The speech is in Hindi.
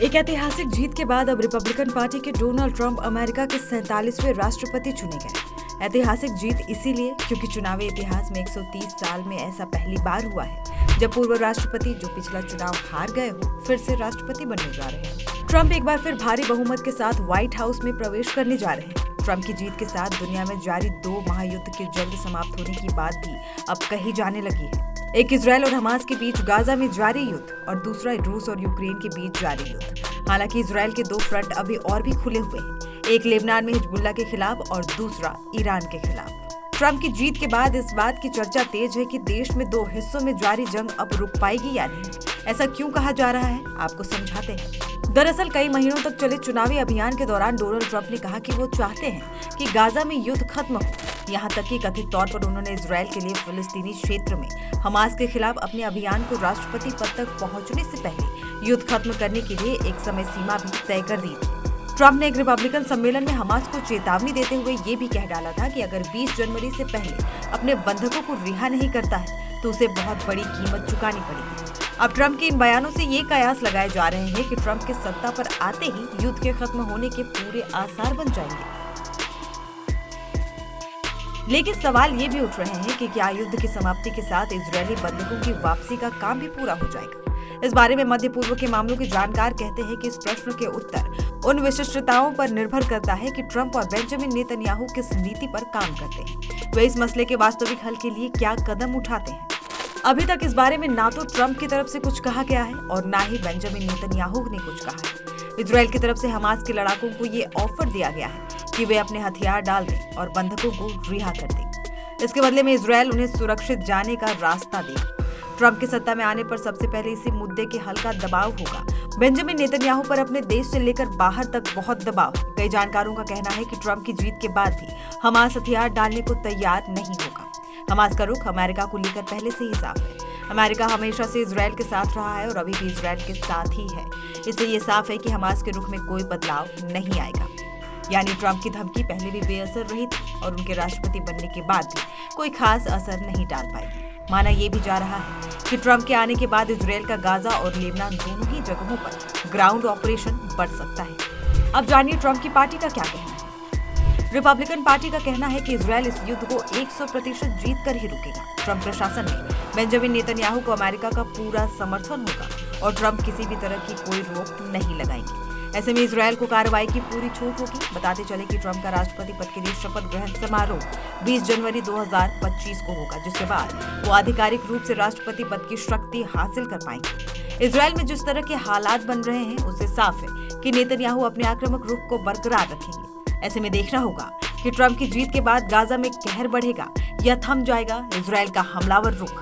एक ऐतिहासिक जीत के बाद अब रिपब्लिकन पार्टी के डोनाल्ड ट्रंप अमेरिका के 47वें राष्ट्रपति चुने गए। ऐतिहासिक जीत इसीलिए क्योंकि चुनावी इतिहास में 130 साल में ऐसा पहली बार हुआ है जब पूर्व राष्ट्रपति जो पिछला चुनाव हार गए हो फिर से राष्ट्रपति बनने जा रहे हैं। ट्रंप एक बार फिर भारी बहुमत के साथ व्हाइट हाउस में प्रवेश करने जा रहे हैं। ट्रंप की जीत के साथ दुनिया में जारी 2 महायुद्ध के जल्द समाप्त होने की बात भी अब कही जाने लगी है। एक इजराइल और हमास के बीच गाजा में जारी युद्ध और दूसरा रूस और यूक्रेन के बीच जारी युद्ध। हालांकि इजराइल के 2 फ्रंट अभी और भी खुले हुए हैं, एक लेबनान में हिजबुल्लाह के खिलाफ और दूसरा ईरान के खिलाफ। ट्रंप की जीत के बाद इस बात की चर्चा तेज है कि देश में 2 हिस्सों में जारी जंग अब रुक पाएगी या नहीं। ऐसा क्यों कहा जा रहा है, आपको समझाते हैं। दरअसल कई महीनों तक चले चुनावी अभियान के दौरान डोनाल्ड ट्रंप ने कहा कि वो चाहते हैं कि गाजा में युद्ध खत्म हो। यहाँ तक कि कथित तौर पर उन्होंने इजराइल के लिए फिलिस्तीनी क्षेत्र में हमास के खिलाफ अपने अभियान को राष्ट्रपति पद तक पहुंचने से पहले युद्ध खत्म करने के लिए एक समय सीमा भी तय कर दी थी। ट्रंप ने एक रिपब्लिकन सम्मेलन में हमास को चेतावनी देते हुए ये भी कह डाला था कि अगर 20 जनवरी से पहले अपने बंधकों को रिहा नहीं करता है तो उसे बहुत बड़ी कीमत चुकानी पड़ेगी। अब ट्रंप के इन बयानों से ये कयास लगाए जा रहे हैं कि ट्रंप के सत्ता पर आते ही युद्ध के खत्म होने के पूरे आसार बन जाएंगे। लेकिन सवाल ये भी उठ रहे हैं कि क्या युद्ध की समाप्ति के साथ इजरायली बंधकों की वापसी का काम भी पूरा हो जाएगा। इस बारे में मध्य पूर्व के मामलों के जानकार कहते हैं कि इस प्रश्न के उत्तर उन विशिष्टताओं पर निर्भर करता है कि ट्रंप और बेंजामिन नेतन्याहू किस नीति पर काम करते हैं। वे इस मसले के वास्तविक हल के लिए क्या कदम उठाते हैं। अभी तक इस बारे में ना तो ट्रंप की तरफ से कुछ कहा गया है और ना ही बेंजामिन नेतन्याहू ने कुछ कहा है। इजराइल की तरफ से हमास के लड़ाकों को ये ऑफर दिया गया है कि वे अपने हथियार डाल दें और बंधकों को रिहा कर दें। इसके बदले में इजराइल उन्हें सुरक्षित जाने का रास्ता देगा। ट्रंप के सत्ता में आने पर सबसे पहले इसी मुद्दे के हल का दबाव होगा। बेंजामिन नेतन्याहू पर अपने देश से लेकर बाहर तक बहुत दबाव है। कई जानकारों का कहना है कि ट्रंप की जीत के बाद भी हमास हथियार डालने को तैयार नहीं होगा। हमास का रुख अमेरिका को लेकर पहले से ही साफ है। अमेरिका हमेशा से इजराइल के साथ रहा है और अभी भी इजराइल के साथ ही है। इससे ये साफ है कि हमास के रुख में कोई बदलाव नहीं आएगा। यानी ट्रंप की धमकी पहले भी बेअसर रही थी और उनके राष्ट्रपति बनने के बाद भी कोई खास असर नहीं डाल पाई। माना यह भी जा रहा है कि ट्रंप के आने के बाद इजराइल का गाजा और लेबनान दोनों ही जगहों पर ग्राउंड ऑपरेशन बढ़ सकता है। अब जानिए ट्रंप की पार्टी का क्या कहना है। रिपब्लिकन पार्टी का कहना है कि इजराइल इस युद्ध को 100% जीत कर ही रुकेगा। ट्रंप प्रशासन में बेंजामिन नेतन्याहू को अमेरिका का पूरा समर्थन होगा और ट्रंप किसी भी तरह की कोई रोक नहीं लगाएंगे। ऐसे में इजराइल को कार्रवाई की पूरी छूट होगी। बताते चले कि ट्रंप का राष्ट्रपति पद के लिए शपथ ग्रहण समारोह 20 जनवरी 2025 को होगा, जिसके बाद वो आधिकारिक रूप से राष्ट्रपति पद की शक्ति हासिल कर पाएंगे। इजराइल में जिस तरह के हालात बन रहे हैं उससे साफ है कि नेतन्याहू अपने आक्रामक रुख को बरकरार रखेंगे। ऐसे में देखना होगा कि ट्रंप की जीत के बाद गाजा में कहर बढ़ेगा या थम जाएगा इजराइल का हमलावर रुख।